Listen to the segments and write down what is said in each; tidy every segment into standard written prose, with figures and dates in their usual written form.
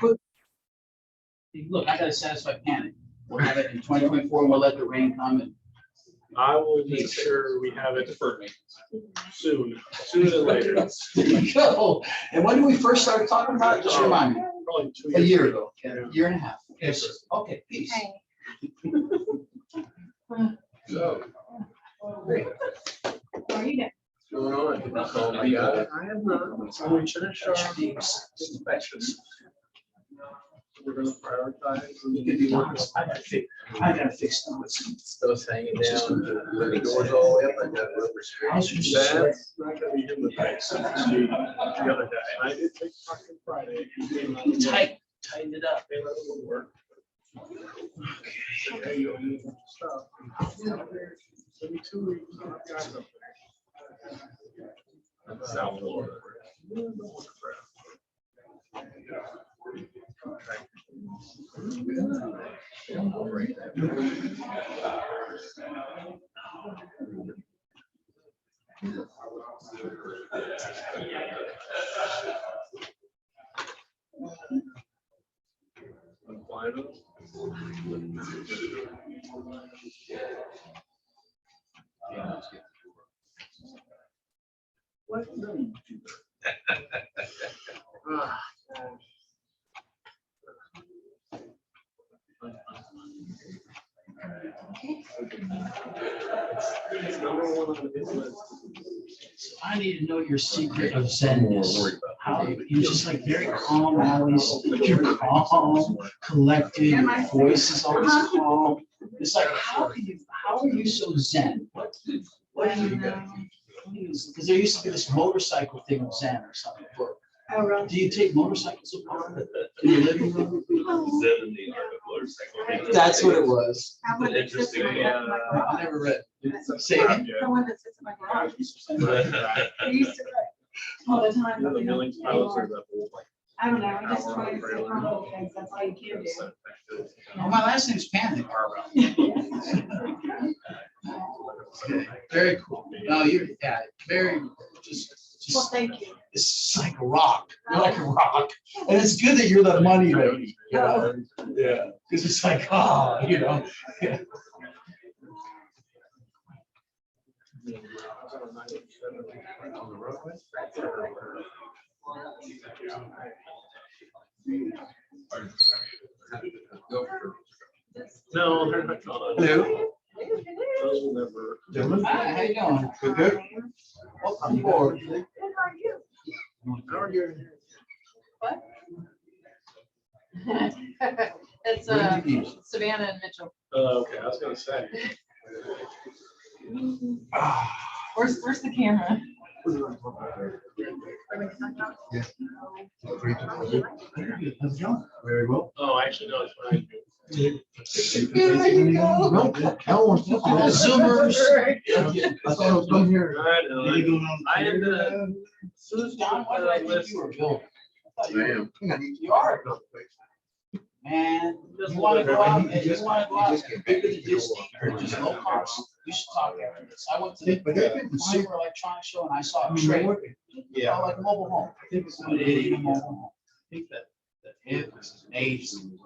Look, I gotta satisfy panic. We'll have it in 2024, and we'll let the rain come and. I will make sure we have it soon, sooner than later. There you go. And when did we first start talking about it? Just remind me. Probably 2 A years. year ago, Yeah. year and a half. Yes, sir. Okay, peace. So. Are you there? Going on? Oh my God. I am not. So we finish our inspections. We're gonna prioritize. You can do honest. I gotta fix those. Those hanging down, the doors all the way up, I got rubber How's screens. your That's not gonna be in the face. The other day, and I did take fucking Friday. Tighten it up. They let it work. Okay, you don't need much stuff. Maybe 2 weeks. I've got something. South Florida. What? So I need to know your secret of Zenness. How you're just like very calm, always. You're calm, collected. Your voice is always calm. It's like how are you so Zen? What do you got? Because there used to be this motorcycle thing of Zen or something. Oh, really? Do you take motorcycles apart in your living room? That's what it was. How one that sits in my I garage. never read. Say it. The one that sits in my garage. We used to all the time. But we don't anymore. I don't know, I'm just trying to stay comfortable things, that's all you can do. Well, my last name's Panic. Very cool. No, you're very Well, thank you. It's like a rock. You're like a rock, and it's good that you're the money lady. You know? Yeah, because it's like Yeah. No, they're not gonna. Hello. Those will never. Gentlemen. Hi, how you doing? Good. Welcome aboard. How are you? What? It's Savannah and Mitchell. Okay, I was gonna say. Where's the camera? Yeah. Very well. Oh, actually, no, it's fine. Zoomers. I thought I was going here. I am John, why did I think you were building? You are. Man, you want to go out and bigger than Disney or just low cost? You should talk after this. I went to the Consumer Electronics Show and I saw a trade. Yeah, like a mobile home. It ain't a mobile home. I think that it was amazing.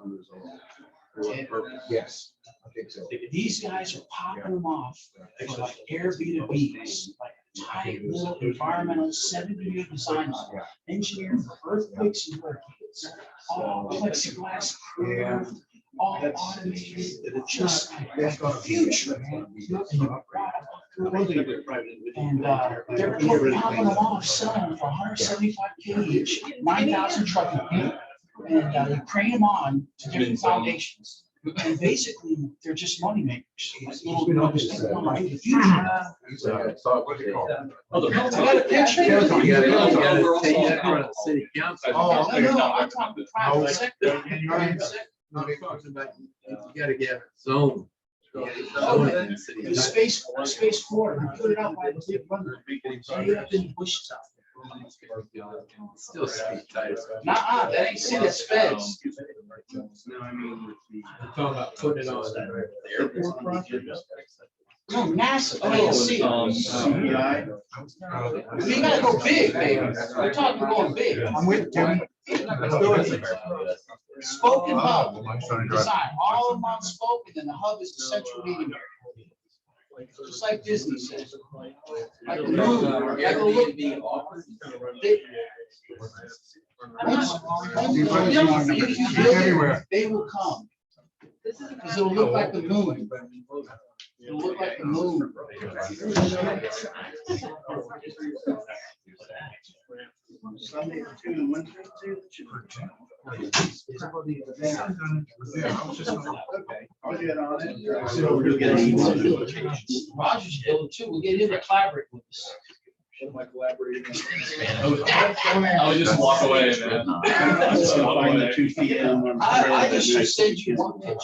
Yes, I think so. These guys are popping them off for like Airbnbs, like tight little environmental 70-year designs, engineered for earthquakes and hurricanes, all plexiglass approved, all automated. It's just like the future, man. And they're popping them off, selling them for 175K each, 9,000 trucking feet. And you crane them on to different foundations. And basically, they're just money makers. Little like the future. What do you call it? I got a picture. City council. Oh, no, I'm talking private sector. No, they're talking about, you gotta get a zone. The space Florida, we put it out by the big runner. Way up in the bushes out there. Still speak tight. Nah, that ain't city, that's feds. No, I mean, we're talking about putting it on the airport project. No, NASA, CI. You gotta go big, baby. We're talking going big. I'm with Tim. Let's do it. Spoken hub, Well, my son drives- design, all of them on spoken, and the hub is the central meeting area. Just like Disney says. Like a movie, you gotta go look. They- Once you build it, they will come. Because it'll look like the moon. It'll look like the moon. Sunday, 2 and Wednesday. Yeah, I was just gonna- Okay, I'll get on it. So we'll get an email. Roger's able too. We'll get him to collaborate with us. My collaborating. I'll just walk away, man. Like 2 p.m. on I Thursday just night. sent you one picture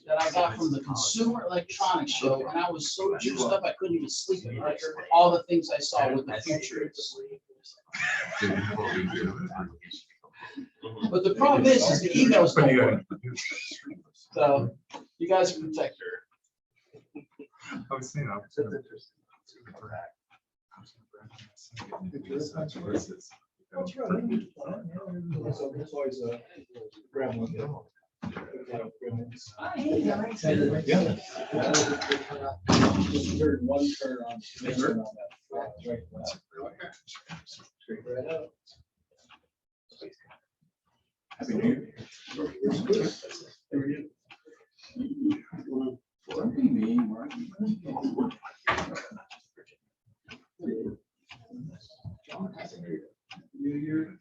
that I got from the Consumer Electronics Show, and I was so juiced up I couldn't even sleep at night. All the things I saw with the future is. But the problem is the emails But don't you work. gotta- So you guys are protected. I was saying, I was gonna- One turn on. Happy New Year.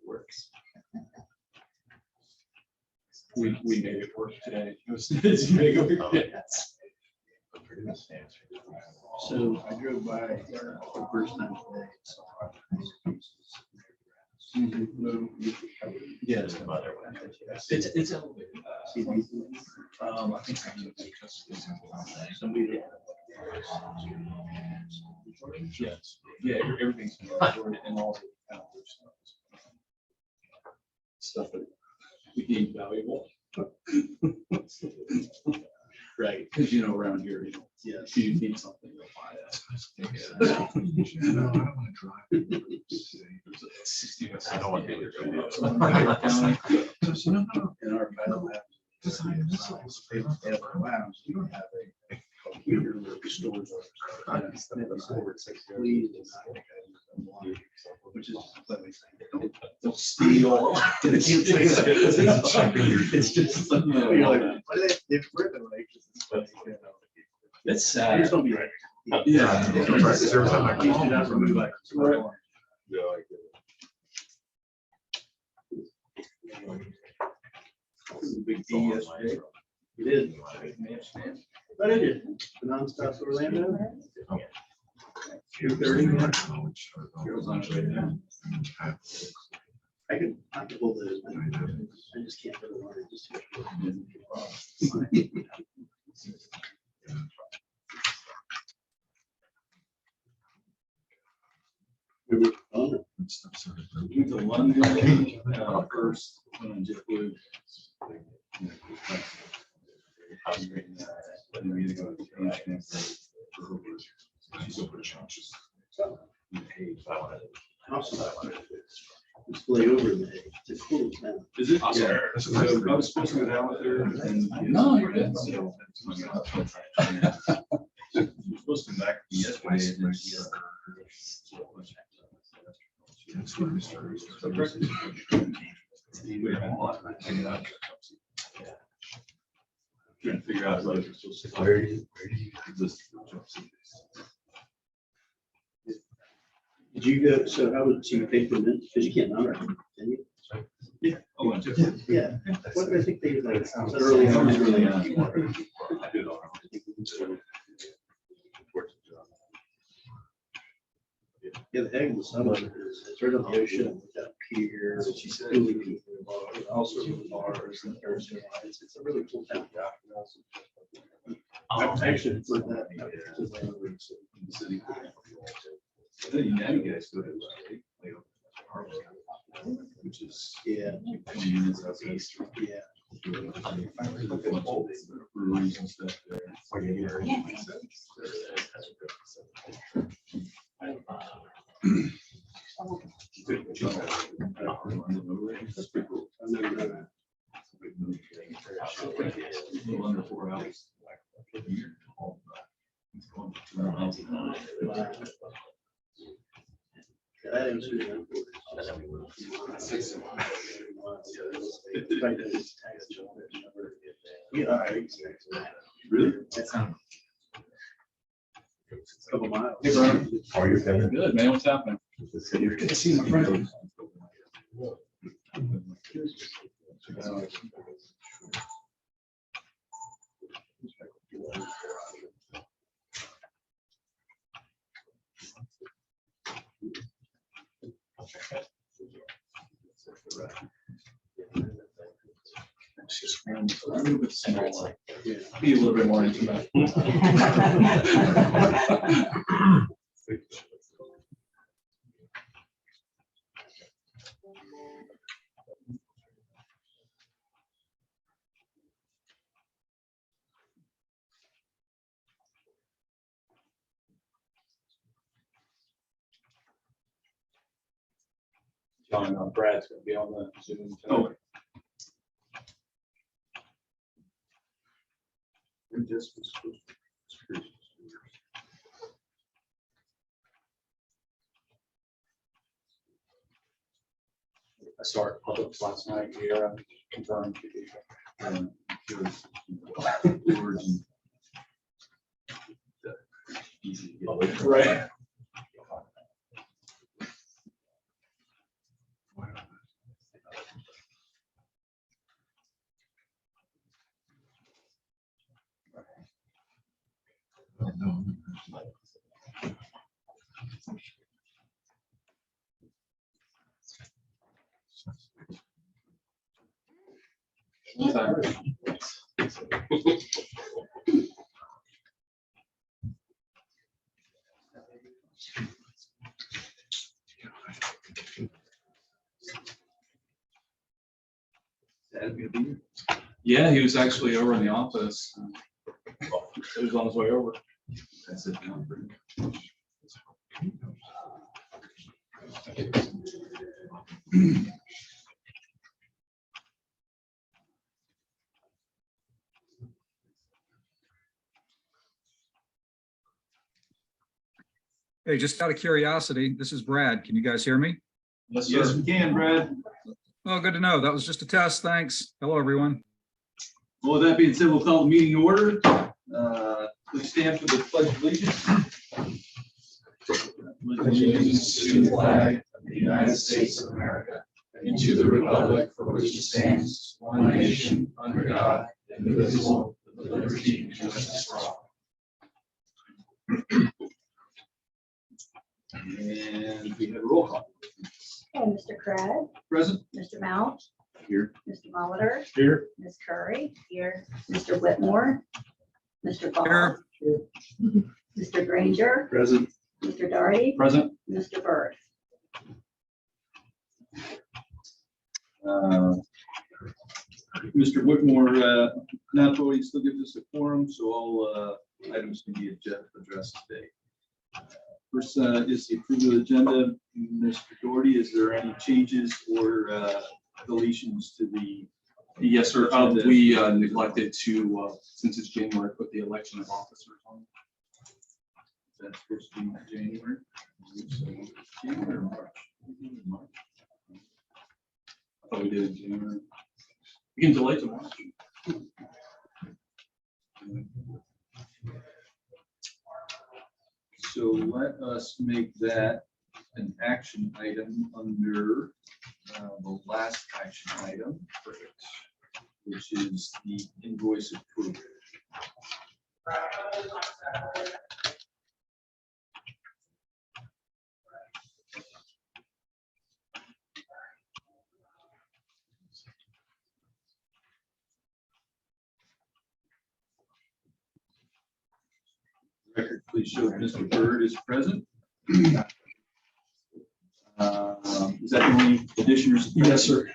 Works. We made it work today. It was it's made it work. So I drove by the first time today. Yeah, it's the mother one. It's elevated. I think Somebody. yes, yeah, everything's been recorded and all the stuff that we deem valuable. Right, because you know, around here, you know, Yes. if you need something, you'll buy that. No, I don't wanna drive. 60. I don't want to be there. County. In our title have. Wow, you don't have a computer that stores. Which is, let me say, They'll steal. It's just something. you're like, why do they've written like this? It's Please sad. don't be like. Yeah. Is there something I Used call it out from like. Yeah, I Big D yesterday. You did. What did you? The nonstop to Orlando? 2:30. Girls on it right now. I could pull those. I just can't put it on. It just. We were on it. Went to London first. And just flew. Awesome. Just lay over there. It's a cool town. Is it? Awesome. Yeah. That's a So nice I was supposed to go down with her and. No, you're good. So, you're supposed to come back yesterday. And That's what I started. trying to figure out whether it's still. Where do you this? Did you go, so how would you pay for minutes? Because you can't number them, can you? Yeah. Oh, I did. Yeah. What do I think they like? Early on. Early on. I did all. Yeah, the egg was some of it is, it's right on the ocean, we've got pier, she said, all sorts of bars and there's, it's a really cool town. I've actually put that. Then you navigate to it, Which is. Yeah, 20 minutes southeast. yeah. Breweries and stuff there. That's pretty cool. I've never done that. A little under 4 hours. Yeah, I didn't see that. Really? Couple miles. Hey, Brian. How are you, Kevin? Good, man. What's happening? Good to see my friend. It's just a little bit smaller. Be a little bit more intimate. John, Brad's gonna be on the Zoom. Oh. I started public last night here, confirmed. Right. Yeah, he was actually over in the office. He was on his way over. That's it. Hey, just out of curiosity, this is Brad. Can you guys hear me? Yes, we can, Brad. Oh, good to know. That was just a test. Thanks. Hello, everyone. Well, with that being said, we'll call the meeting to order. Please stand for the pledge of allegiance. Allegiance to the flag of the United States of America and to the republic for which it stands, one nation, under God, indivisible, with liberty and justice for all. And we have a roll call. Okay, Mr. Craig, Present. Mr. Mount, Here. Mr. Molitor, Here. Ms. Curry, here, Mr. Whitmore, Mr. Ball, Mr. Granger, Present. Mr. Daugherty, Present. Mr. Byrd. Mr. Whitmore, not always still gives us a quorum, so all items can be addressed today. First is the approval of the agenda. Mr. Doherty, is there any changes or deletions to the? Yes, sir. We neglected to, since it's January, put the election of officers on. That's supposed to be January. January or March? March. I thought we did it in January. We can delay to March. So let us make that an action item under the last action item, which is the invoice approval. Record, please show that Mr. Byrd is present. Is that the only addition? Yes, sir.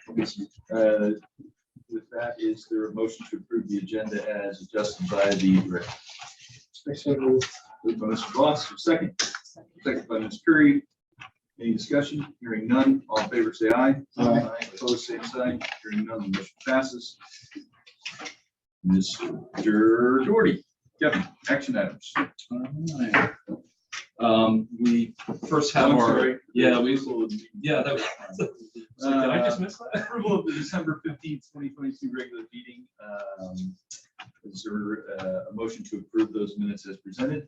With that, is there a motion to approve the agenda as adjusted by the director? Moved by Mr. Voss, second. Second by Ms. Curry. Any discussion? Hearing none. All in favor, say aye. Aye. Opposed, same sign. Hearing none, the motion passes. Mr. Doherty, Kevin, action items. We first have I'm our, sorry. that was. So did I just miss that? Approval of the December 15th, 2022 regular meeting. Is there a motion to approve those minutes as presented?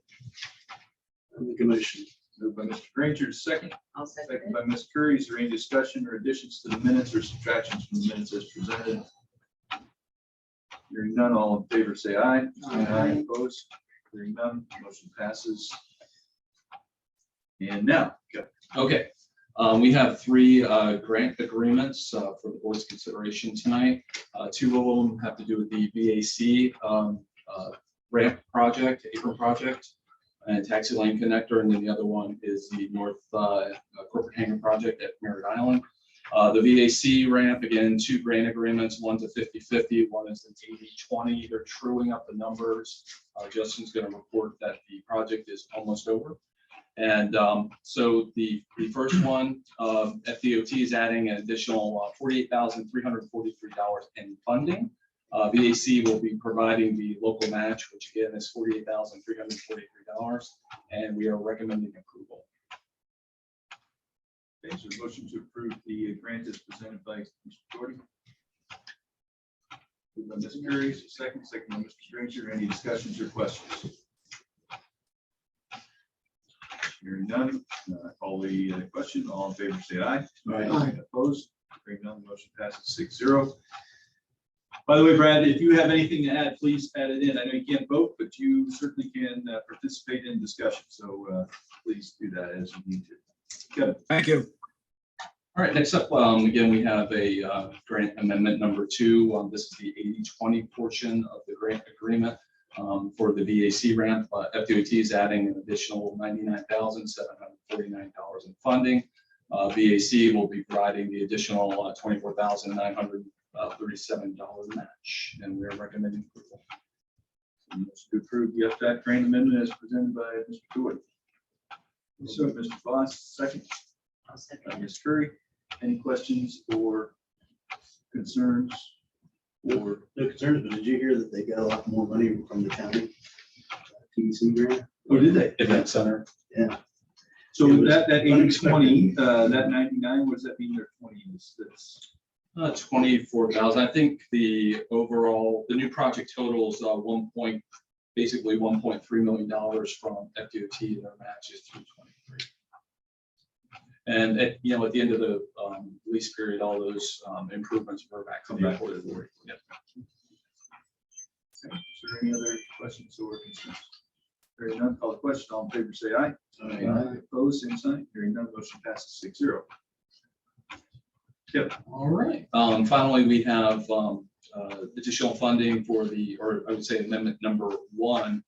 The commission. Moved by Mr. Granger, second. I'll Second by Ms. Curry. Is there any discussion or additions to the minutes or subtractions from the minutes as presented? Hearing none, all in favor say aye. Aye. Opposed? Hearing none, motion passes. And now, go. Okay, we have three grant agreements for the board's consideration tonight. Two of them have to do with the VAC ramp project, apron project, and taxi lane connector, and then the other one is the North Corporate Hangar project at Merritt Island. The VAC ramp, again, two grant agreements, one's a 50-50, one is an 80-20. They're truing up the numbers. Justin's going to report that the project is almost over. And so the first one, FDOT is adding an additional $48,343 in funding. VAC will be providing the local match, which again is $48,343, and we are recommending approval. Okay, so motion to approve the grant is presented by Mr. Doherty. Moved by Ms. Curry, second by Mr. Granger. Any discussions or questions? Hearing none, call the question. All in favor, say aye. Aye. Opposed? Hearing none, the motion passes 6-0. By the way, Brad, if you have anything to add, please add it in. I know you can't vote, but you certainly can participate in discussion. So please do that as you need to. Kevin. Thank you. All right, next up, again, we have a grant amendment number 2. This is the 80-20 portion of the grant agreement for the VAC ramp. FDOT is adding an additional $99,749 in funding. VAC will be providing the additional $24,937 match, and we're recommending approval. Motion to approve the FDOT grant amendment as presented by Mr. Doherty. So Mr. Voss, second. Ms. Curry. Any questions or concerns? Or No concerns, but did you hear that they got a lot more money from the county? TC grant? oh, did they? Event center. Yeah. So It was that 80-20, unexpected. that 99, what does that mean? There 20 is that's 24,000. I think the overall, the new project totals basically $1.3 million from FDOT. Their match is 223. And at the end of the lease period, all those improvements were back. Come back to to the board. Yep. Is there any other questions or concerns? Hearing none, call the question. All in favor, say aye. Aye. Opposed, same sign. Hearing none, motion passes 6-0. Yep. All right. Finally, we have additional funding for or I would say amendment number 1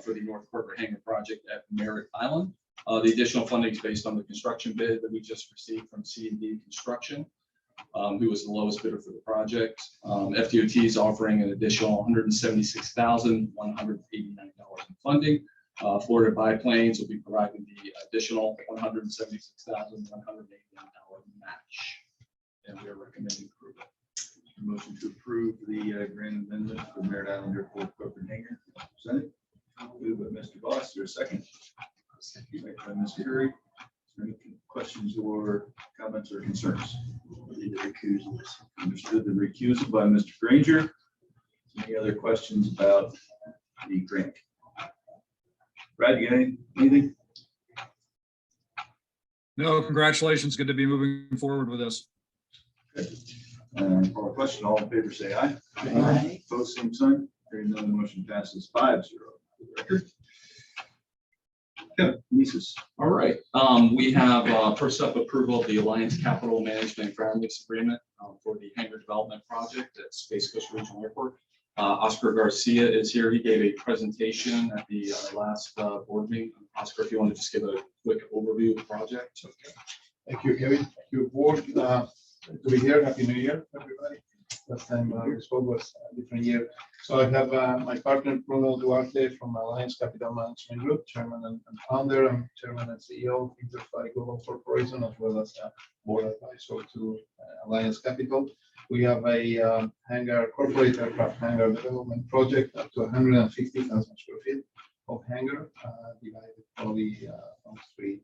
for the North Corporate Hangar project at Merritt Island. The additional funding is based on the construction bid that we just received from C&D Construction, who was the lowest bidder for the project. FDOT is offering an additional $176,189 in funding. Florida Biplanes will be providing the additional $176,189 match, and we are recommending approval. Motion to approve the grant amendment for Merritt Island Airport Corporate Hangar. Presented. Moved by Mr. Voss. Is there a second? Second by Mr. Curry. Is there any questions or comments or concerns? Need to recuse on this. Understood. The recusal by Mr. Granger. Any other questions about the grant? Brad, you got anything? No, congratulations. Good to be moving forward with this. Call the question. All in favor, say aye. Aye. Opposed, same sign. Hearing none, the motion passes 5-0. For the record. Kevin, leases. All right. We have first up approval of the Alliance Capital Management Ground Lease Agreement for the hangar development project at Space Coast Regional Airport. Oscar Garcia is here. He gave a presentation at the last board meeting. Oscar, if you want to just give a quick overview of the project. Thank you, Kevin. Thank you, board. To be here, happy New Year, everybody. Last time we spoke was a different year. So I have my partner Bruno Duarte from Alliance Capital Management Group, chairman and founder, and chairman and CEO of Titusville Global Corporation, as well as a board advisor to Alliance Capital. We have a hangar, corporate aircraft hangar development project up to 150,000 square feet of hangar, divided probably on 3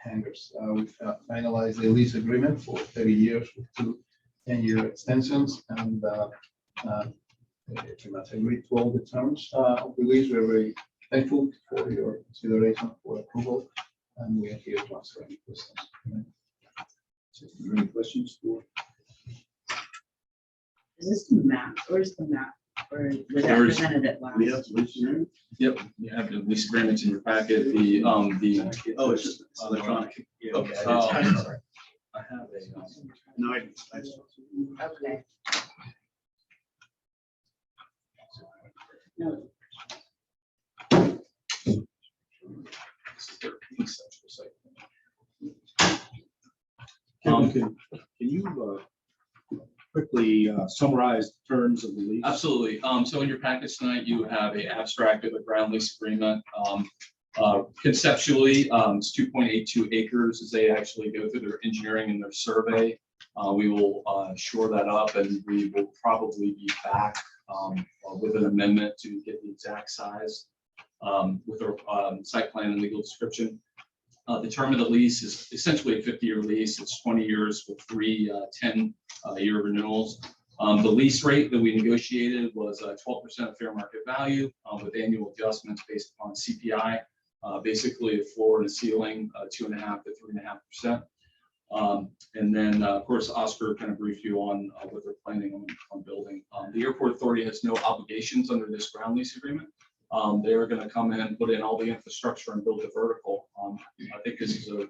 hangars. We've finalized the lease agreement for 30 years with 2 10-year extensions, and pretty much agreed to all the terms of the lease. We're very thankful for your consideration for approval, and we are here to answer any questions. Any questions for? Is this the map? Where's the map? Or was that There's- presented at last? We have to lease it. Yep, you have the lease agreements in your packet, the. Oh, it's just it's electronic. Yeah, Okay. sorry. I have a. No, I. Okay. No, Can you quickly summarize the terms of the lease? Absolutely. So in your package tonight, you have a abstract of a ground lease agreement. Conceptually, it's 2.82 acres as they actually go through their engineering and their survey. We will shore that up, and we will probably be back with an amendment to get the exact size with our site plan and legal description. The term of the lease is essentially a 50-year lease. It's 20 years with 3 10-year renewals. The lease rate that we negotiated was 12% of fair market value with annual adjustments based upon CPI, basically a floor and a ceiling, 2.5 to 3.5%. And then, of course, Oscar kind of briefed you on what they're planning on building. The airport authority has no obligations under this ground lease agreement. They're going to come in, put in all the infrastructure and build the vertical. I think this is a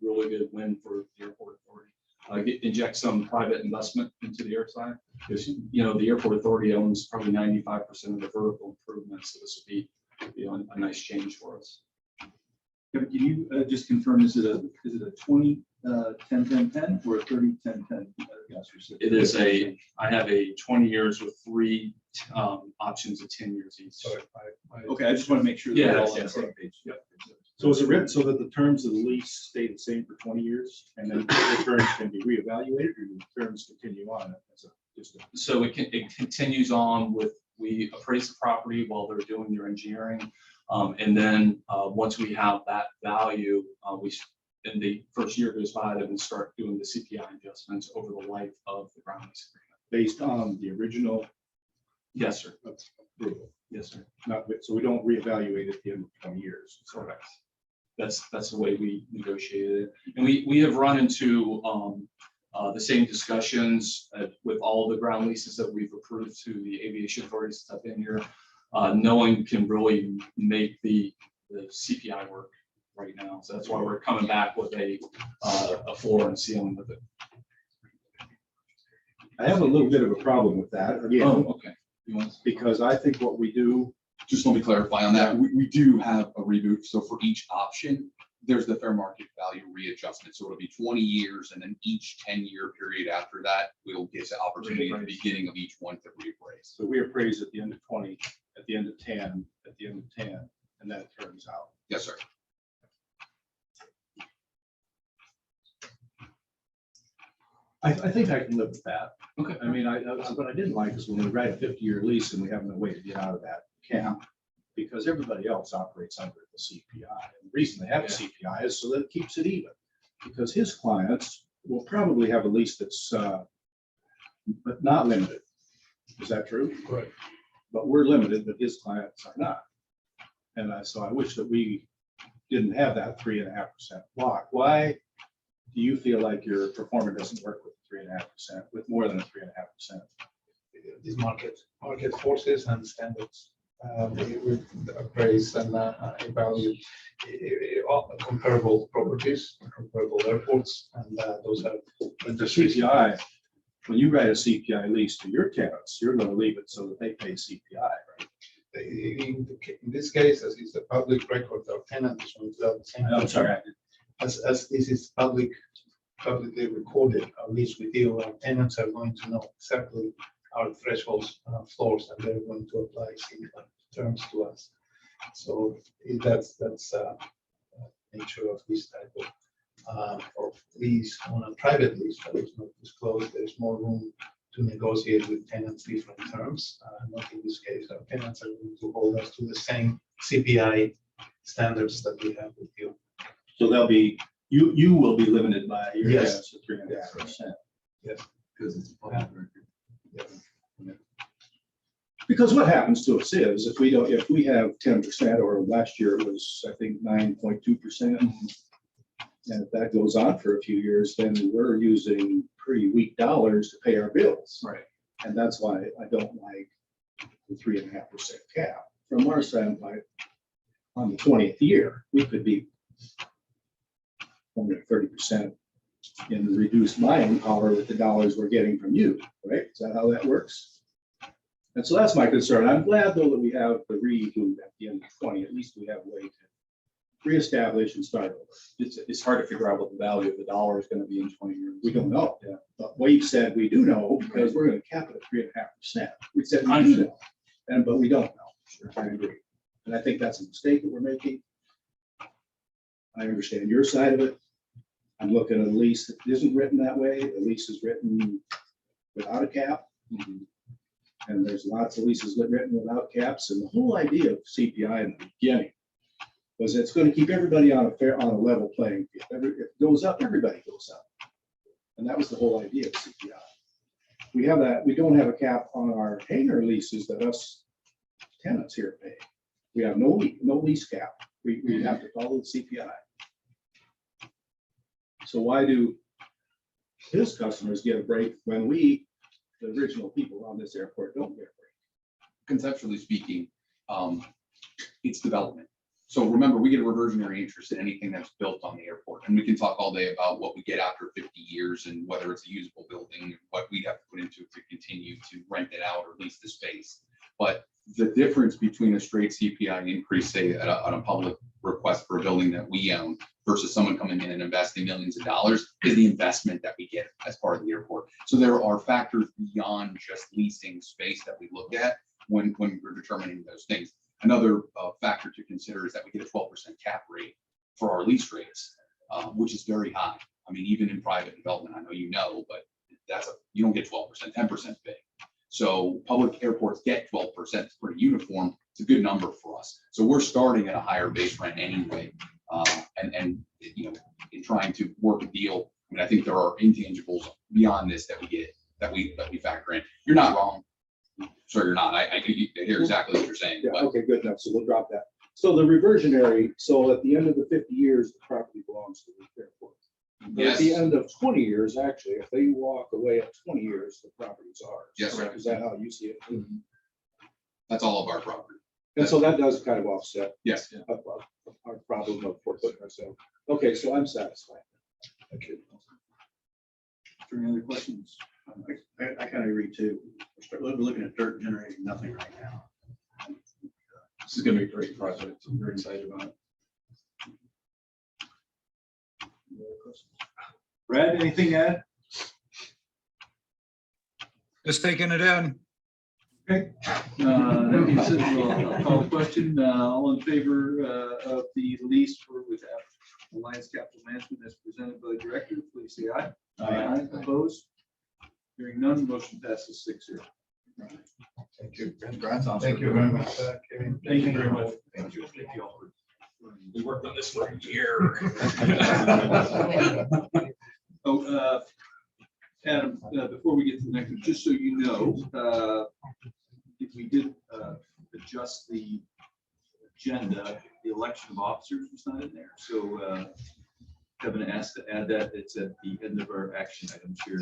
really good win for the airport authority. Inject some private investment into the airside, because the airport authority owns probably 95% of the vertical improvements. So this would be a nice change for us. Can you just confirm, is it a 20 10-10-10 or a 30-10-10? It is I have a 20 years with 3 options of 10 years each. Okay, I just want to make sure that we're all on the same page. Yep. So is it written so that the terms of the lease stay the same for 20 years, and then the terms can be reevaluated, or do the terms continue on? So it continues on with, we appraise the property while they're doing their engineering. And then once we have that value, in the first year goes by, then we start doing the CPI adjustments over the life of the ground lease agreement. Based on the original? Yes, sir. Approval. Yes, sir. So we don't reevaluate at the end of 20 years. Correct. That's the way we negotiated it. And we have run into the same discussions with all the ground leases that we've approved to the aviation authorities to step in here. No one can really make the CPI work right now. So that's why we're coming back with a floor and ceiling with it. I have a little bit of a problem with that. Again, Okay. Because I think what we do. Just let me clarify on that. We do have a reboot. So for each option, there's the fair market value readjustment. So it'll be 20 years, and then each 10-year period after that, we'll get the opportunity at the beginning of each one to reappraise. So we appraise at the end of 20, at the end of 10, at the end of 10, and then it turns out. Yes, sir. I think I can live with that. Okay. I mean, what I didn't like is when we write a 50-year lease and we have no way to get out of that camp, because everybody else operates under the CPI. And the reason they have a CPI is so that it keeps it even, because his clients will probably have a lease that's but not limited. Is that true? Correct. But we're limited, but his clients are not. And so I wish that we didn't have that 3.5% block. Why do you feel like your performer doesn't work with 3.5%, with more than a 3.5%? These market forces and standards. We appraise and evaluate comparable properties, comparable airports, and those are the CPI. When you write a CPI lease to your tenants, you're going to leave it so that they pay CPI, right? In this case, as is the public record, our tenant is on the same. I'm sorry. As this is public publicly recorded, at least with you, our tenants are going to know exactly our thresholds, floors, and they're going to apply similar terms to us. So that's nature of this type of lease. On a private lease that is not disclosed, there's more room to negotiate with tenants different terms. Not in this case, our tenants are going to hold us to the same CPI standards that we have with you. So they'll be, you will be limited by your Yes. gas to 3.5%. Yes. Because it's a public record. Yes. Because what happens to us is if we have 10%, or last year it was, I think, 9.2%. And if that goes on for a few years, then we're using pretty weak dollars to pay our bills. Right. And that's why I don't like the 3.5% cap. From our standpoint, on the 20th year, we could be 30% in reduced buying power with the dollars we're getting from you, right? Is that how that works? And so that's my concern. I'm glad though that we have the redo at the end of 20. At least we have a way to reestablish and start over. It's hard to figure out what the value of the dollar is going to be in 20 years. We don't know. Yeah. But Wade said we do know because we're going to cap it at 3.5%. We said we do know, but we don't know. Sure, I agree. And I think that's a mistake that we're making. I understand your side of it. I'm looking at a lease that isn't written that way. The lease is written without a cap. And there's lots of leases written without caps. And the whole idea of CPI in the beginning was it's going to keep everybody on a level playing field. If it goes up, everybody goes up. And that was the whole idea of CPI. We have that. We don't have a cap on our hangar leases that us tenants here pay. We have no lease cap. We have to follow the CPI. So why do his customers get a break when we, the original people on this airport, don't get a break? Conceptually speaking, it's development. So remember, we get a reversionary interest in anything that's built on the airport. And we can talk all day about what we get after 50 years and whether it's a usable building, what we have to put into it to continue to rent it out or lease the space. But the difference between a straight CPI increase, say on a public request for a building that we own versus someone coming in and investing millions of dollars is the investment that we get as part of the airport. So there are factors beyond just leasing space that we look at when we're determining those things. Another factor to consider is that we get a 12% cap rate for our lease rates, which is very high. I mean, even in private development, I know you know, but you don't get 12%, 10% big. So public airports get 12%. It's pretty uniform. It's a good number for us. So we're starting at a higher base rent anyway, and you know, in trying to work a deal. I mean, I think there are intangibles beyond this that we get that we factor in. You're not wrong. Sure, you're not. I hear exactly what you're saying. Yeah, But okay, good enough. So we'll drop that. So the reversionary, so at the end of the 50 years, the property belongs to the airport. But at the yes, end of 20 years, actually, if they walk away at 20 years, the property's ours. yes, sir. Is that how you see it? That's all of our property. And so that does kind of offset Yes. our problem of putting ourselves. Okay, so I'm satisfied. Okay. Is there any other questions? I kind of agree too. We're looking at dirt generating nothing right now. This is going to be a great project. I'm very excited about it. Brad, anything to add? Just taking it in. Okay. That being said, I'll call the question. All in favor of the lease with Alliance Capital Management as presented by the director, please say aye. Aye. Opposed? Hearing none, motion passes 6-0. Thank you. Thank you very much, Kevin. Thank you very much. Thank you. We worked on this for a year. Oh, Adam, before we get to the next one, just so you know, if we did adjust the agenda, the election of officers was not in there. So Kevin asked to add that. It's at the end of our action items here.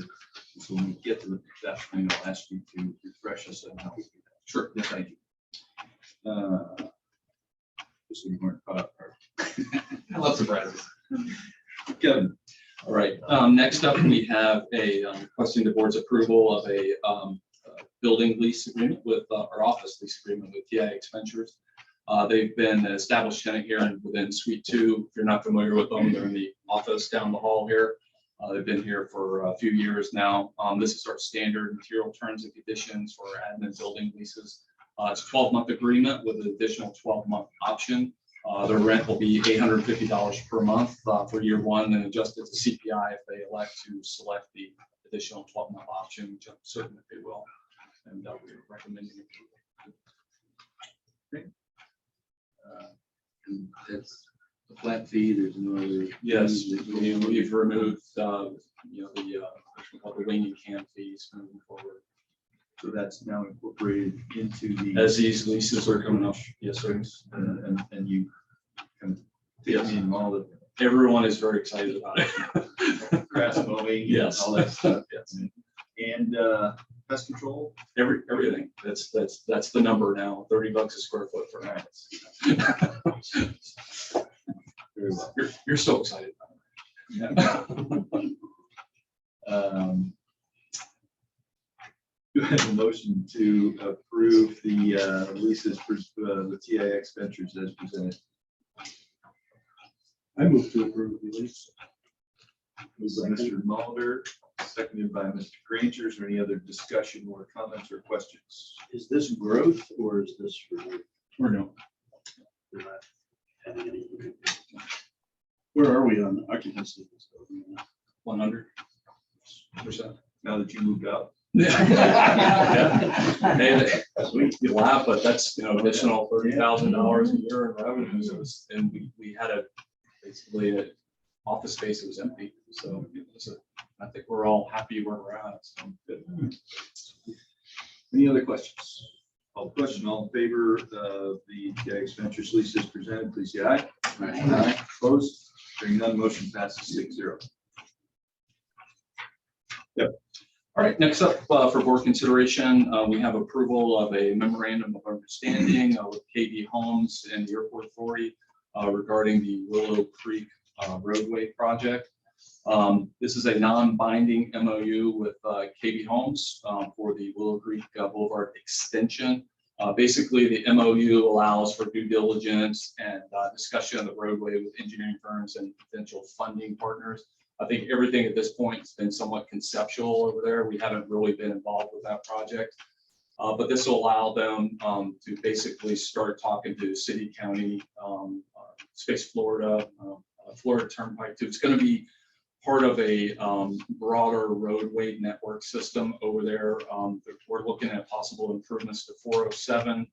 So when we get to that point, I'll ask you to refresh us on how we do that. Sure. Yes, thank you. Just so you weren't caught up. I love surprises. Kevin. All right. Next up, we have a requesting the board's approval of a building lease agreement with our office lease agreement with TIX Ventures. They've been an established tenant here and within Suite 2. If you're not familiar with them, they're in the office down the hall here. They've been here for a few years now. This is our standard material terms and conditions for admin building leases. It's a 12-month agreement with an additional 12-month option. Their rent will be $850 per month for year one, and adjusted to CPI if they elect to select the additional 12-month option, which I'm certain that they will. And we're recommending it. And that's a flat fee, there's no other. Yes, we've removed, the wing can fees moving forward. So that's now incorporated into the. As these leases are coming up, yes, sir. And you can fit in all the Everyone is very excited about it. grass mowing. Yes. All that stuff. Yes. And pest control. Everything. That's the number now. $30 a square foot for rats. Very well. You're so excited about it. Do I have a motion to approve the leases for the TIX Ventures as presented? I move to approve the lease. Moved by Mr. Mulder, seconded by Mr. Granger. Is there any other discussion or comments or questions? Is this growth or is this for? Or no. We're not having any. Where are we on occupancy? 100%. Now that you moved out. Yeah. Hey, you laugh, but that's, additional $30,000 a year in revenues. And we had basically an office space that was empty. So I think we're all happy where we're at. So good. Any other questions? All in favor of the TIX Ventures leases presented, please say aye. Aye. Opposed? Hearing none, motion passes 6-0. Yep. All right, next up for board consideration, we have approval of a memorandum of understanding with KB Homes and the Airport Authority regarding the Willow Creek roadway project. This is a non-binding MOU with KB Homes for the Willow Creek Boulevard extension. Basically, the MOU allows for due diligence and discussion of the roadway with engineering firms and potential funding partners. I think everything at this point has been somewhat conceptual over there. We haven't really been involved with that project, but this will allow them to basically start talking to city, county, Space Florida, Florida Turnpike too. It's going to be part of a broader roadway network system over there. We're looking at possible improvements to 407,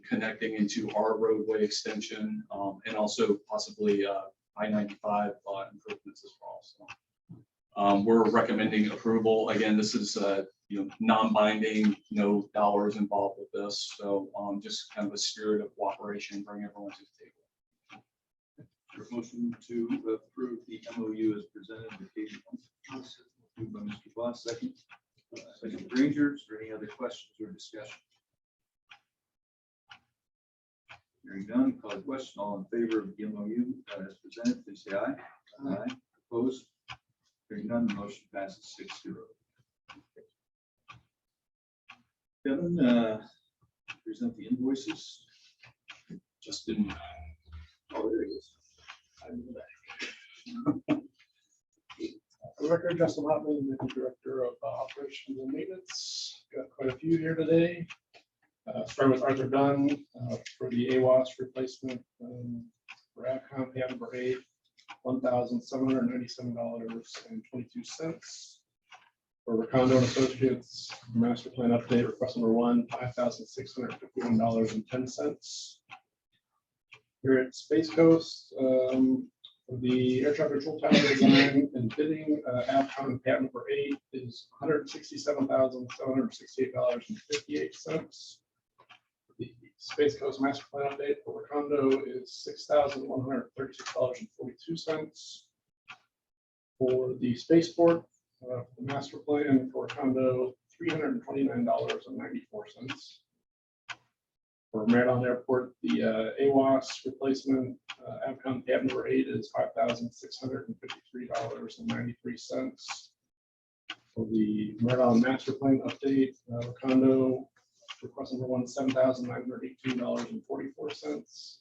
connecting into our roadway extension, and also possibly I-95 improvements as well. So we're recommending approval. Again, this is non-binding, no dollars involved with this. So just kind of a spirit of cooperation, bring everyone to the table. Your motion to approve the MOU as presented with KB Homes. Moved by Mr. Voss, second. Second Granger. Is there any other questions or discussion? Hearing none, call the question. All in favor of the MOU as presented, please say aye. Aye. Opposed? Hearing none, the motion passes 6-0. Kevin, present the invoices. Justin. Oh, there he is. Record Justin Hotman, the Director of Operations and Maintenance. Got quite a few here today. Starting with Arthur Dunn for the AWAS replacement for AvCom pay number 8, $1,797.22. For Recondo and Associates master plan update request number 1, $5,651.10. Here at Space Coast, the air traffic control tower design and bidding, AvCom patent number 8 is $167,768.58. The Space Coast master plan update for Recondo is $6,136.42. For the spaceport, the master plan for Recondo, $329.94. For Maryland Airport, the AWAS replacement AvCom tab number 8 is $5,653.93. For the Maryland master plan update, Recondo request number 1, $7,918.44.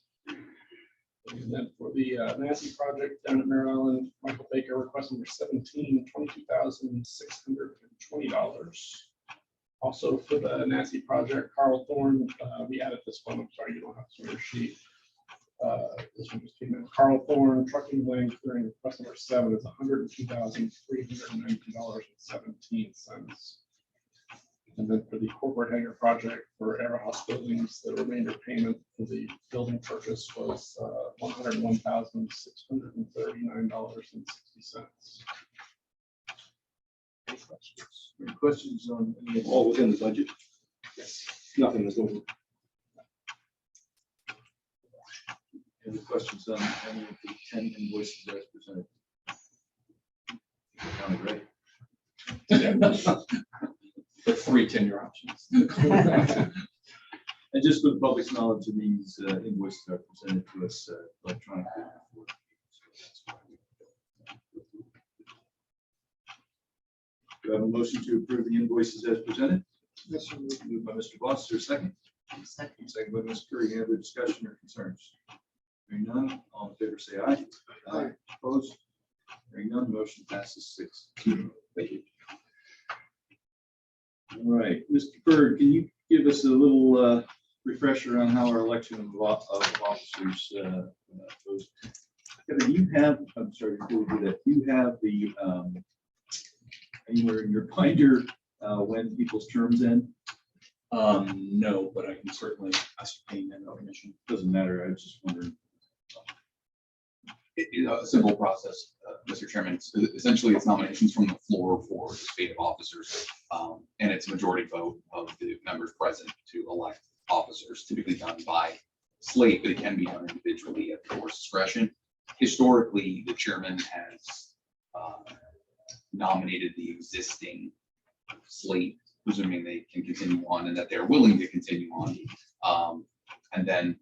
And then for the Nancy project down at Mare Island, Michael Baker, request number 17, $22,620. Also for the Nancy project, Carl Thorne, we added this one, I'm sorry, you don't have to on your sheet. This one just came in. Carl Thorne, trucking lane clearing, request number 7 is $102,390.17. And then for the corporate hangar project for Air House buildings, the remainder payment for the building purchase was $101,639.60. Any questions on any of All within the budget? Yes. Nothing is over. Any questions on any of the 10 invoices as presented? Sounded great. The 3 10-year options. And just for the public's knowledge, these invoices are presented to us electronically. Do I have a motion to approve the invoices as presented? Moved by Mr. Boss, is there a second? Second by Ms. Curry. Any other discussion or concerns? Hearing none, all in favor say aye. Aye. Opposed? Hearing none, motion passes 6-2. Thank you. All right, Mr. Berg, can you give us a little refresher on how our election of officers goes? Kevin, you have, I'm sorry, before we do that, you have the anywhere in your binder when people's terms end? No, but I can certainly ascertain that information. Doesn't matter, I was just wondering. A simple process, Mr. Chairman. Essentially, it's nominations from the floor for the spate of officers, and it's a majority vote of the members present to elect officers, typically done by slate, but it can be done individually at the board's discretion. Historically, the chairman has nominated the existing slate, presuming they can continue on and that they're willing to continue on. And then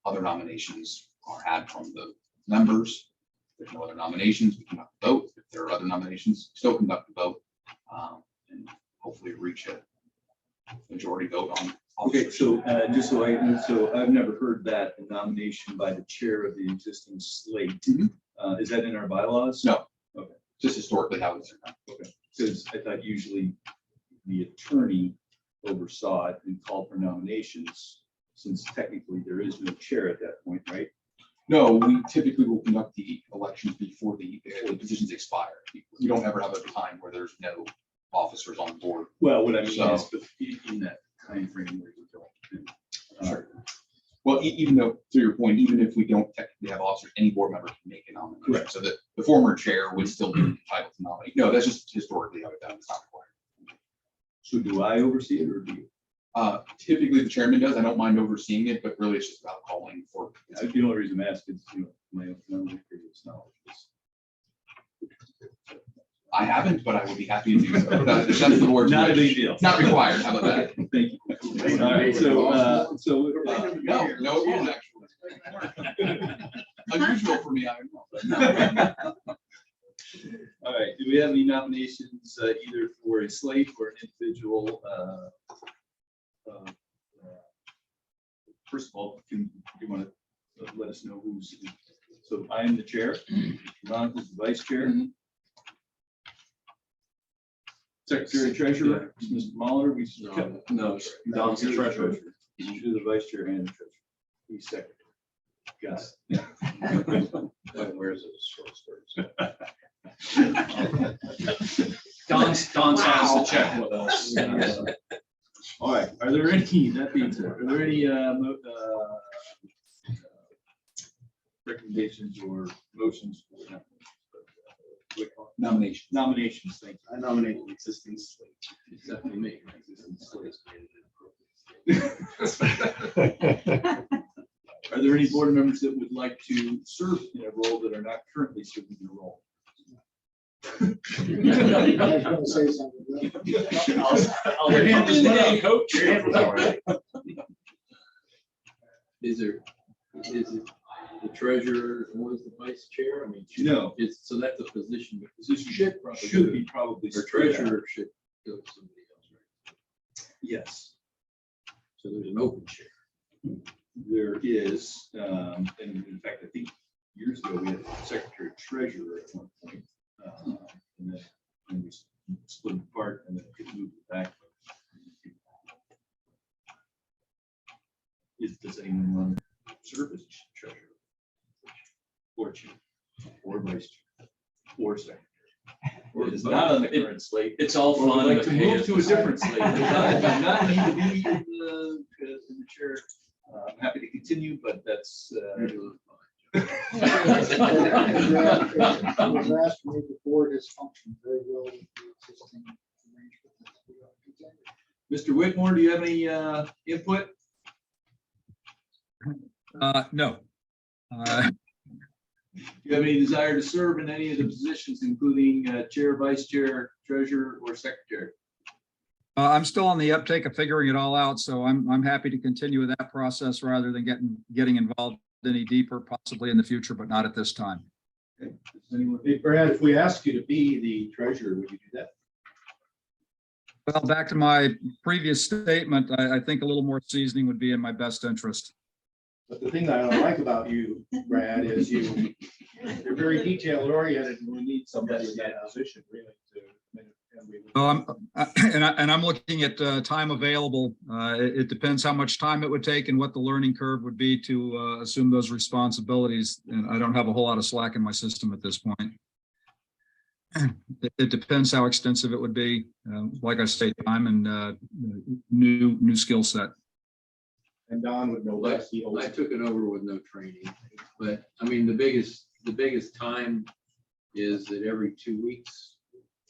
other nominations are had from the members. If there's no other nominations, we conduct a vote. If there are other nominations, still conduct a vote, and hopefully reach a majority vote on. Okay, so just so I've never heard that a nomination by the chair of the existing slate. Is that in our bylaws? No. Okay. Just historically how it's done. Okay, because I thought usually the attorney oversaw it and called for nominations, since technically there is no chair at that point, right? No, we typically will conduct the elections before the positions expire. We don't ever have a time where there's no officers on board. Well, what I mean So- is, but in that time frame where you don't. Sure. Well, even though, to your point, even if we don't technically have officers, any board member can make a nomination. Correct. So that the former chair would still be entitled to nominate. No, that's just historically how it's done. It's not required. So do I oversee it or do you? Typically, the chairman does. I don't mind overseeing it, but really it's just about calling for. The only reason I'm asking is, my own previous knowledge. I haven't, but I would be happy to do so. That's the board's Not a wish. big deal. Not required. How about that? Thank you. All right, so No, it won't actually. Unusual for me, I know. All right, do we have any nominations either for a slate or an individual? First of all, do you want to let us know who's, so I am the chair, Ron is the vice chair. Secretary treasurer, Mr. Mahler, No, Don's the treasurer. You're the vice chair and the treasurer. He's secretary. Got it. Where's it? Short stories. Don's has to check with us. All right, are there any, that being said, are there any recommendations or motions for Nomination. nominations? Thank I nominate the existing slate. you. Definitely me. Existing slate. Are there any board members that would like to serve in a role that are not currently serving in a role? Your hand is up, coach. Is it the treasurer or is the vice chair? I mean, No. so that's a position. Position Should should be probably. Or treasurer should go to somebody else, right? Yes. So there's an open chair. there is, and in fact, I think years ago, we had a secretary treasurer at one point. And then when we split apart and then it moved back. Does anyone want to serve as treasurer? Or chief, or vice chair, or secretary? Or it's not on the current slate. It's all Or would fun. like the to pay move is to a the same. different slate. Does not need to be in the chair. I'm happy to continue, but that's. It was asked to make the board has functioned very well with the existing arrangement. Mr. Whitmore, do you have any input? No. Do you have any desire to serve in any of the positions, including chair, vice chair, treasurer, or secretary? I'm still on the uptake of figuring it all out, so I'm happy to continue with that process rather than getting involved any deeper, possibly in the future, but not at this time. Okay. Does anyone- Hey, Brad, if we ask you to be the treasurer, would you do that? Well, back to my previous statement, I think a little more seasoning would be in my best interest. But the thing that I like about you, Brad, is you're very detail oriented, and we need somebody in that position really to. I'm looking at time available. It depends how much time it would take and what the learning curve would be to assume those responsibilities. And I don't have a whole lot of slack in my system at this point. It depends how extensive it would be. Like I say, time and new skill set. And Don would know less. I took it over with no training, but I mean, the biggest time is that every 2 weeks.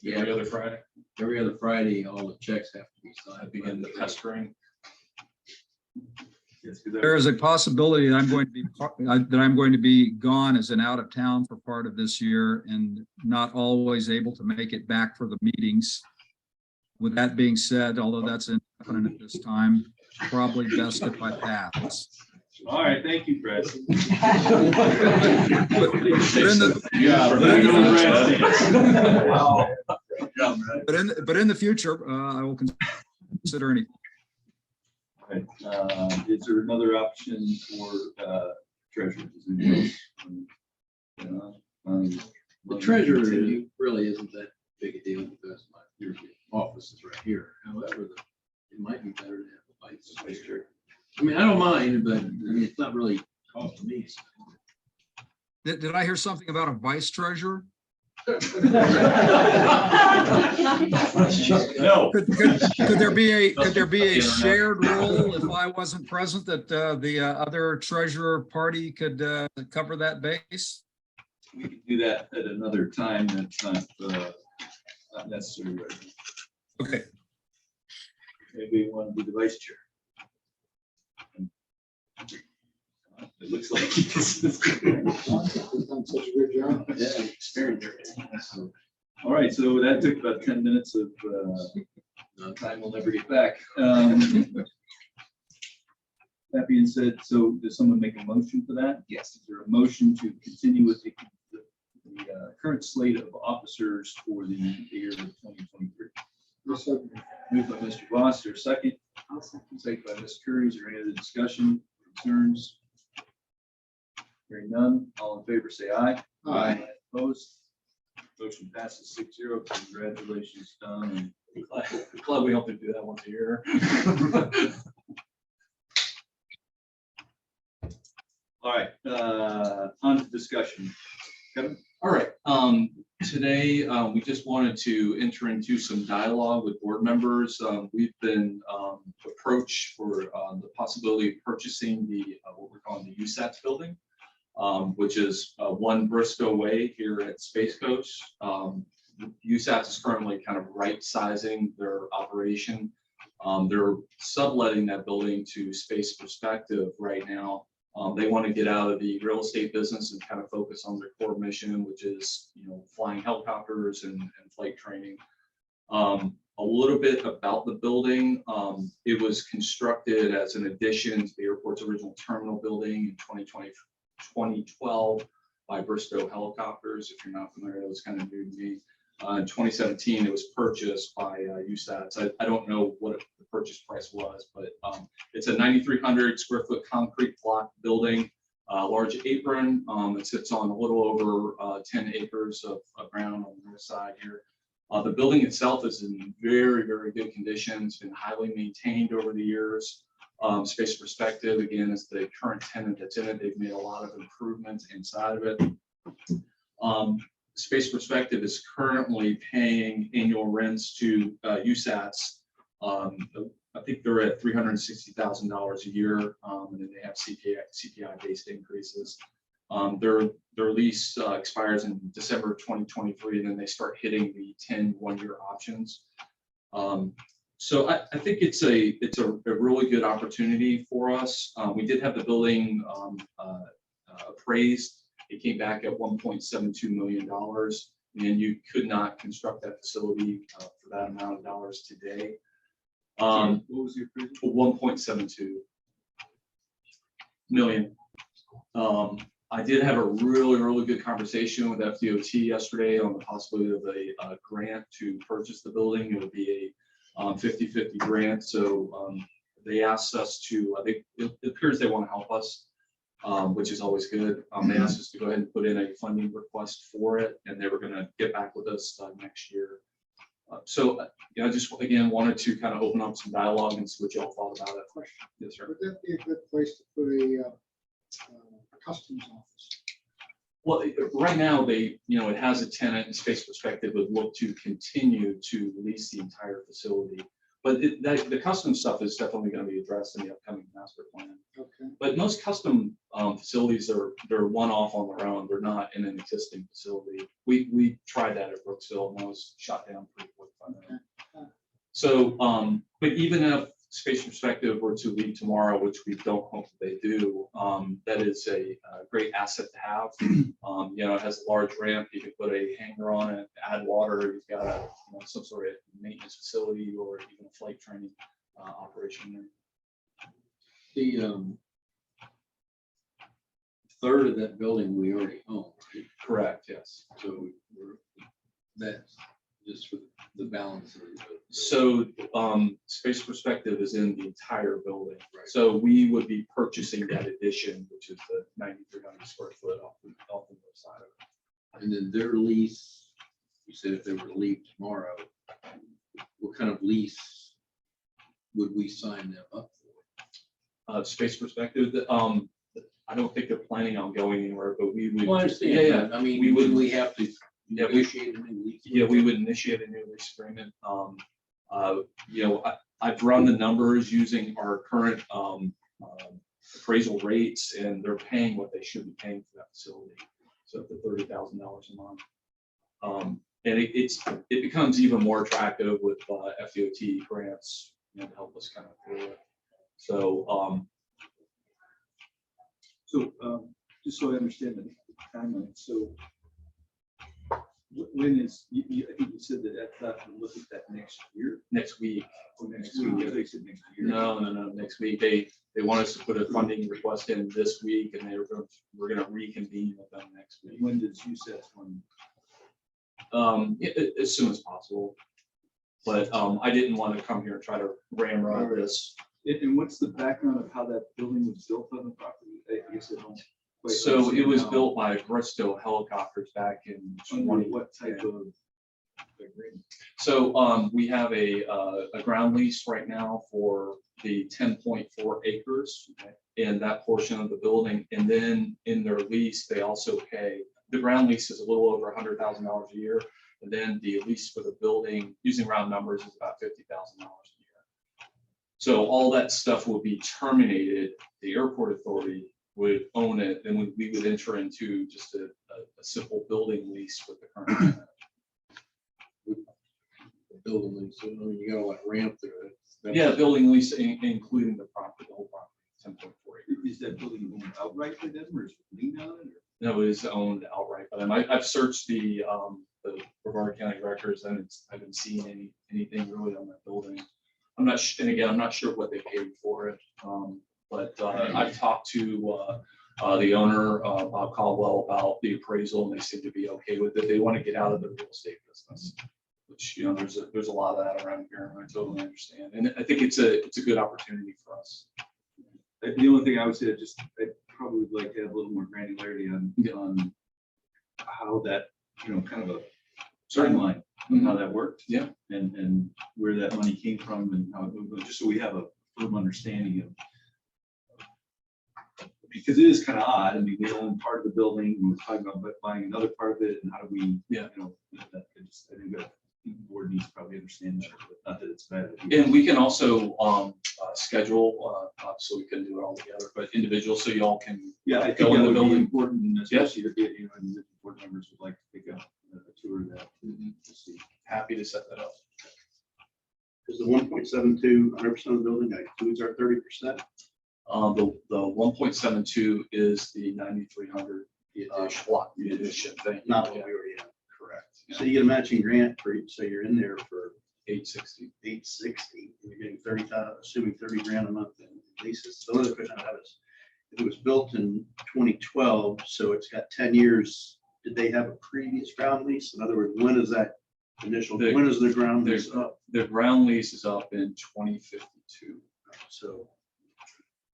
Every other Friday. Every other Friday, all the checks have to be signed. I begin the pestering. Yes, There is a possibility that I'm going to be gone as an out of town for part of this year and not always able to make it back for the meetings. With that being said, although that's indefinite at this time, probably best if I pass. All right, thank you, Brad. But in the future, I will consider any. Okay, is there another option for treasurer? Does anyone else? The treasurer really isn't that big a deal because your office is right here. However, it might be better to have a vice chair. I mean, I don't mind, but I mean, it's not really costing me. Did I hear something about a vice treasurer? No. Could there be a shared role if I wasn't present that the other treasurer party could cover that base? We could do that at another time. That's not necessary right now. Okay. Maybe you want to be the vice chair. It looks like he is. We've done such a good job. Yeah, experience. All right, so that took about 10 minutes of time we'll never get back. That being said, so does someone make a motion for that? Yes. Is there a motion to continue with the current slate of officers for the year of 2023? Moved by Mr. Voss, or second? Second by Ms. Curry. Is there any other discussion, concerns? Hearing none, all in favor say aye. Aye. Opposed? Motion passes 6-0. Congratulations, Don. Glad we only do that once a year. All right, on to discussion. Kevin? All right, today we just wanted to enter into some dialogue with board members. We've been approached for the possibility of purchasing the what we're calling the USATS building, which is 1 Briscoe Way here at Space Coast. USATS is currently kind of right sizing their operation. They're subletting that building to Space Perspective right now. They want to get out of the real estate business and kind of focus on their core mission, which is, flying helicopters and flight training. A little bit about the building. It was constructed as an addition to the airport's original terminal building in 2012 by Bristow Helicopters. If you're not familiar, that was kind of new to me. In 2017, it was purchased by USATs. I don't know what the purchase price was, but it's a 9,300 square foot concrete block building, large apron. It sits on a little over 10 acres of ground on the north side here. The building itself is in very, very good condition. It's been highly maintained over the years. Space Perspective, again, is the current tenant that's in it. They've made a lot of improvements inside of it. Space Perspective is currently paying annual rents to USATs. I think they're at $360,000 a year, and then they have CPI-based increases. Their lease expires in December 2023, and then they start hitting the 10 one-year options. So I think it's a really good opportunity for us. We did have the building appraised. It came back at $1.72 million, and you could not construct that facility for that amount of dollars today. What was the appraisal? 1.72 million. I did have a really good conversation with FDOT yesterday on the possibility of a grant to purchase the building. It would be a 50-50 grant. So they asked us to, I think it appears they want to help us, which is always good. They asked us to go ahead and put in a funding request for it, and they were going to get back with us next year. So I just, again, wanted to kind of open up some dialogue and see what y'all thought about it. Yes, sir. Would that be a good place to put a customs office? Well, right now, it has a tenant, and Space Perspective would look to continue to lease the entire facility. But the custom stuff is definitely going to be addressed in the upcoming master plan. Okay. But most custom facilities they're one-off on their own. They're not in an existing facility. We tried that at Brooksville, and that was shot down pretty quick. Okay. So, but even if Space Perspective were to leave tomorrow, which we don't hope that they do, that is a great asset to have. It has a large ramp. You can put a hanger on it, add water. You've got some sort of maintenance facility or even a flight training operation there. The third of that building we already own, right? Correct, yes. So that's just for the balance of the. So Space Perspective is in the entire building. Right. So we would be purchasing that addition, which is the 9,300 square foot off the north side of it. And then their lease, you said if they were to leave tomorrow, what kind of lease would we sign them up for? Space Perspective, I don't think they're planning on going anywhere, but we would. Well, I understand. Yeah. I mean, we have to Yeah, negotiate a new lease? Yeah, we would initiate a new lease agreement. I've run the numbers using our current appraisal rates, and they're paying what they should be paying for that facility. So for $30,000 a month. And it becomes even more attractive with FDOT grants, to help us kind of through it. So, just so I understand the timeline, so when is, I think you said that we'll look at that next year? next week. Or next week, I think said next year. No, next week. They want us to put a funding request in this week, and we're going to reconvene with them next week. When does USAT's one? As soon as possible. But I didn't want to come here and try to ramrod this. And what's the background of how that building was built on the property? I guess I don't quite So it understand was how. built by Bristow Helicopters back in Under 20. what type of agreement? So we have a ground lease right now for the 10.4 acres in that portion of the building. And then in their lease, they also pay, the ground lease is a little over $100,000 a year. And then the lease for the building, using round numbers, is about $50,000 a year. So all that stuff will be terminated. The airport authority would own it, and we would enter into just a simple building lease with the current tenant. Building lease, so you got all that ramp there. Yeah, building lease, including the property, the whole property, 10.4 acres. Is that building owned outright by them, or is it lien on it? No, it is owned outright by them. I've searched the Brevard County records, and I haven't seen anything really on that building. I'm not sure what they paid for it. But I've talked to the owner, Bob Caldwell, about the appraisal, and they seem to be okay with it. They want to get out of the real estate business, which, you know, there's a lot of that around here, and I totally understand. And I think it's a good opportunity for us. The only thing I would say, just, I'd probably would like to have a little more granularity on how that, you know, kind of a timeline of how that worked. Yeah. And where that money came from and how it moved, just so we have a firm understanding of, because it is kind of odd. I mean, we own part of the building, and we're talking about buying another part of it, and how do we, you know, I think that the board needs to probably understand that, but not that it's bad. And we can also schedule, so we can do it all together, but individual, so y'all can Yeah, I think go in that the would be building. important, especially if, you know, and the board members would like to take a tour of that. To see. Happy to set that up. Is the 1.72 100% of the building that includes our 30%? The 1.72 is the 9,300 block, the addition thing. Not what we already have. Correct. So you get a matching grant for, so you're in there for 860. 860, and you're getting 30,000, assuming 30 grand a month in leases. So another question I have is, if it was built in 2012, so it's got 10 years, did they have a previous ground lease? In other words, when is that initial, when is the ground lease up? The ground lease is up in 2052.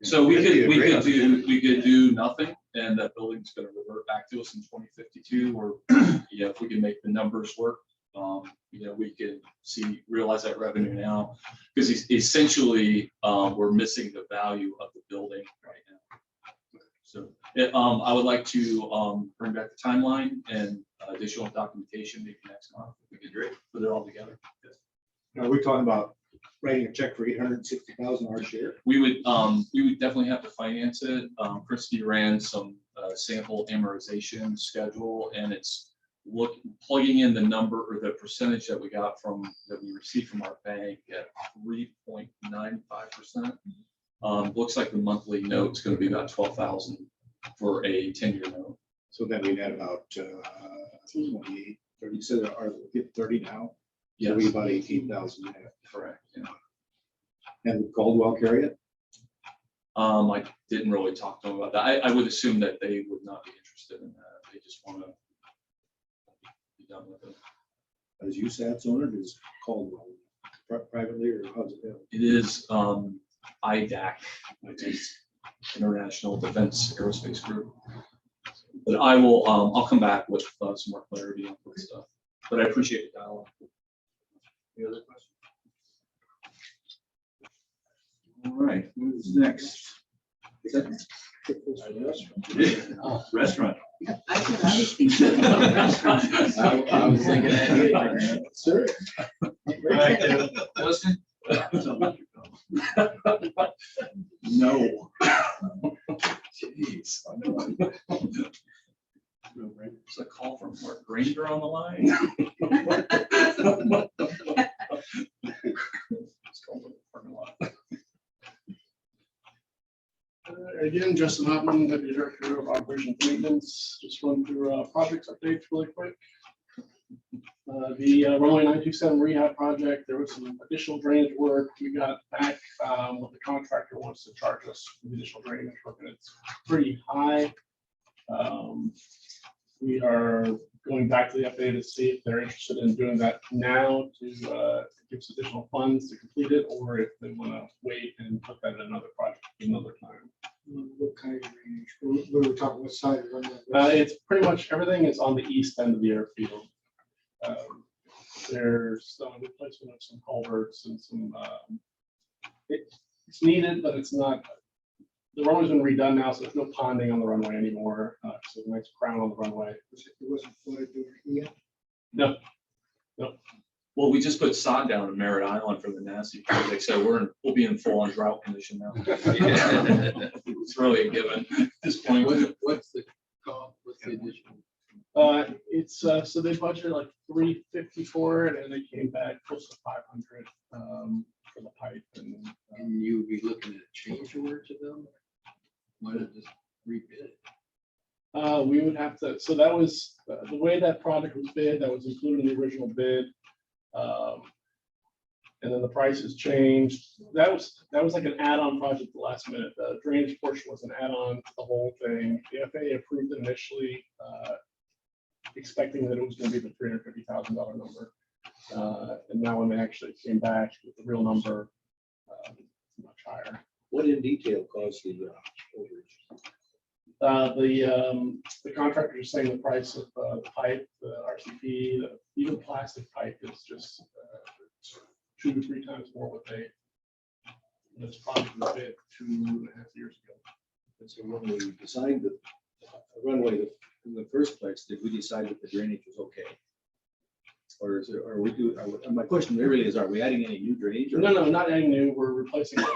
So we it'd be a great we could do nothing, and that building's going to revert back to us in 2052. Or yeah, if we can make the numbers work, you know, we can realize that revenue now, because essentially we're missing the value of the building right now. So I would like to bring back the timeline and additional documentation maybe next month. We could put it all together. Now, we're talking about writing a check for 860,000 our share. We would definitely have to finance it. Christie ran some sample amortization schedule, and it's plugging in the number or the percentage that we received from our bank at 3.95%. Looks like the monthly note's going to be about 12,000 for a 10-year note. So then we'd add about 28, 30. So are we get 30 now? Yeah, so we about 18,000. Correct. Yeah. And Caldwell carry it? I didn't really talk to them about that. I would assume that they would not be interested in that. They just want to be done with it. As you said, owner is Caldwell privately, or how's it? It is IDAC, which is International Defense Aerospace Group. But I'll come back with some more clarity on that stuff. But I appreciate the dialogue. Any other questions? All right, who's next? Restaurant. I was thinking about restaurants. I was thinking that. Sir. Listen. No. Jeez. It's a call from Mark Granger on the line. Again, Justin Hopman, Deputy Director of Operations and Maintenance. Just run through projects updates really quick. The runway 927 rehab project, there was some additional drainage work. We got back what the contractor wants to charge us for the additional drainage work, and it's pretty high. We are going back to the FAA to see if they're interested in doing that now to give us additional funds to complete it, or if they want to wait and put that in another project another time. What kind of range? We were talking what side of that? It's pretty much everything is on the east end of the airfield. There's some replacement of some culverts and some. It's needed, but it's not. The runway's been redone now, so there's no ponding on the runway anymore. So a nice crown on the runway. It wasn't flooded yet? No. No. Well, we just put sod down in Merritt Island for the NASI project, so we'll be in full on drought condition now. It's really a given at this point. What's the cost? What's the additional? It's so they budgeted like 350 for it, and they came back close to 500 for the pipe. And you would be looking at a change order to them? Why not just rebid it? We would have to. So that was the way that project was bid. That was included in the original bid. And then the price has changed. That was like an add-on project at the last minute. The drainage portion was an add-on to the whole thing. The FAA approved it initially, expecting that it was going to be the $350,000 number. And now when they actually came back with the real number, much higher. What in detail caused the overage? The contractor is saying the price of the pipe, the RCP, even plastic pipe is just 2 to 3 times more what they. This project was bid 2.5 years ago. And so when we designed the runway in the first place, did we decide that the drainage was okay? Or is it, or we do, my question really is, are we adding any new drainage? Or No, not adding new, we're replacing it.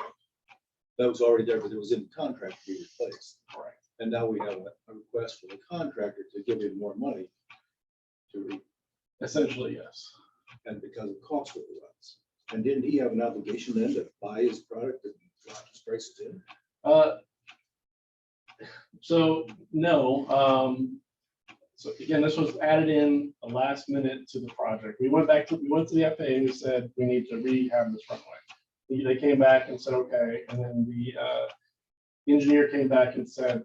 that was already there, but it was in the contract to be replaced. Correct. And now we have a request from the contractor to give him more money to Essentially, yes. and because of cost overruns. And didn't he have an obligation then to buy his product and lock his prices in? So no. So again, this was added in the last minute to the project. We went to the FAA and we said, we need to rehab this runway. They came back and said, okay. And then the engineer came back and said,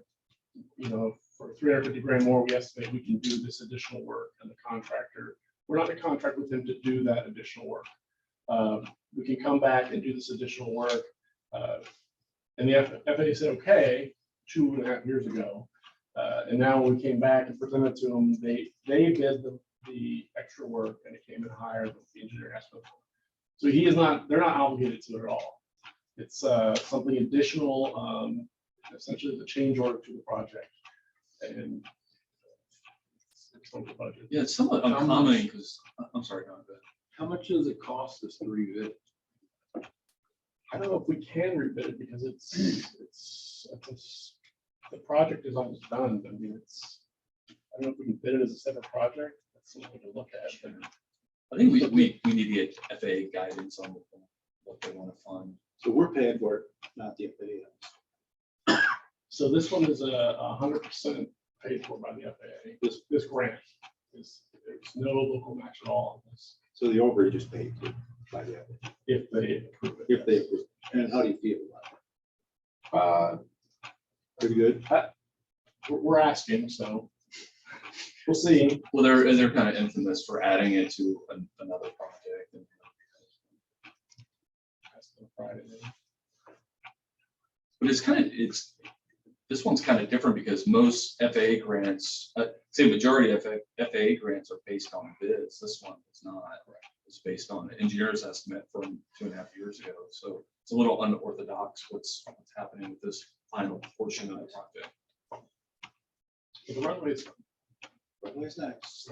you know, for 350 grand more, we estimate we can do this additional work. And the contractor, we're not in contract with him to do that additional work. We can come back and do this additional work. And the FAA said, okay, 2.5 years ago. And now when we came back and presented to them, they did the extra work and it came in higher than the engineer asked for. So they're not obligated to it at all. It's something additional, essentially the change order to the project. And it's from the budget. Yeah, it's somewhat uncommon because, I'm sorry, go ahead. How much does it cost us to rebid? I don't know if we can rebid it because it's the project is almost done. I mean, I don't know if we can bid it as a separate project. That's something we can look at. But I think we need to get FAA guidance on what they want to fund. So we're paying for it, not the FAA. so this one is 100% paid for by the FAA. This grant there's no local match at all on this. So the overage is paid by the FAA. If they approve it. If they approve. And how do you feel about it? Pretty good. We're asking, so we'll see. Well, they're kind of infamous for adding it to another project. But this one's kind of different because most FAA grants, say majority of FAA grants are based on bids. This one is not. It's based on the engineer's estimate from 2.5 years ago. So it's a little unorthodox what's happening with this final portion of the project. The runway's nice.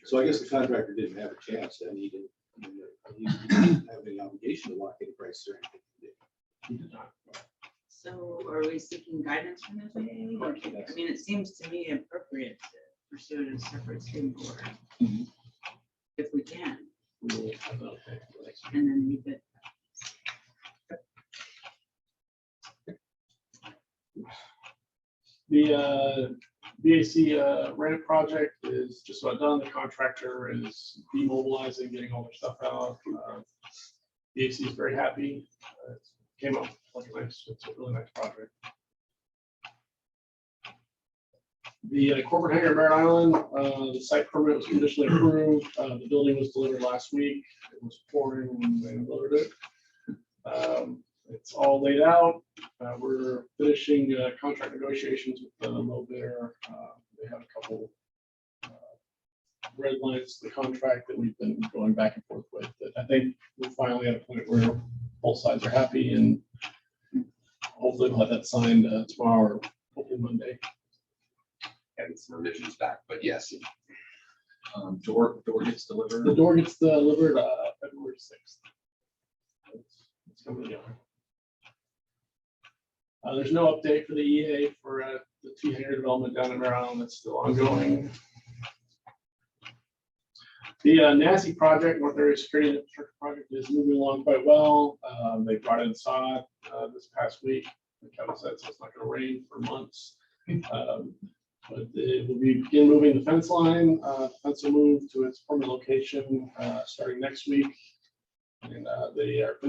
So I guess the contractor didn't have a chance, and he didn't have any obligation to lock in price or anything. He did not. So are we seeking guidance from the FAA? I mean, it seems to me appropriate to pursue it as a separate stream board. Mm-hmm. If we can, We will have that. and then we bid. The BAC ramp project is just about done. The contractor is demobilizing, getting all their stuff out. BAC is very happy. It came up like it's a really nice project. The corporate hangar at Merritt Island, the site permit was conditionally approved. The building was delivered last week. It was pouring when they delivered it. It's all laid out. We're finishing contract negotiations with the low bidder. They have a couple red lines to the contract that we've been going back and forth with. But I think we're finally at a point where both sides are happy, and hopefully we'll have that signed tomorrow or hopefully Monday. And some revisions back, but yes. Door gets delivered. The door gets delivered February 6th. It's coming down. There's no update for the EA for the T-hangar development down in Merritt Island. That's still ongoing. The NASI project, North Area Security Infrastructure Project, is moving along quite well. They brought in sod this past week. Kevin said so it's not going to rain for months. But it will begin moving the fence line. Fence will move to its permanent location starting next week. And they are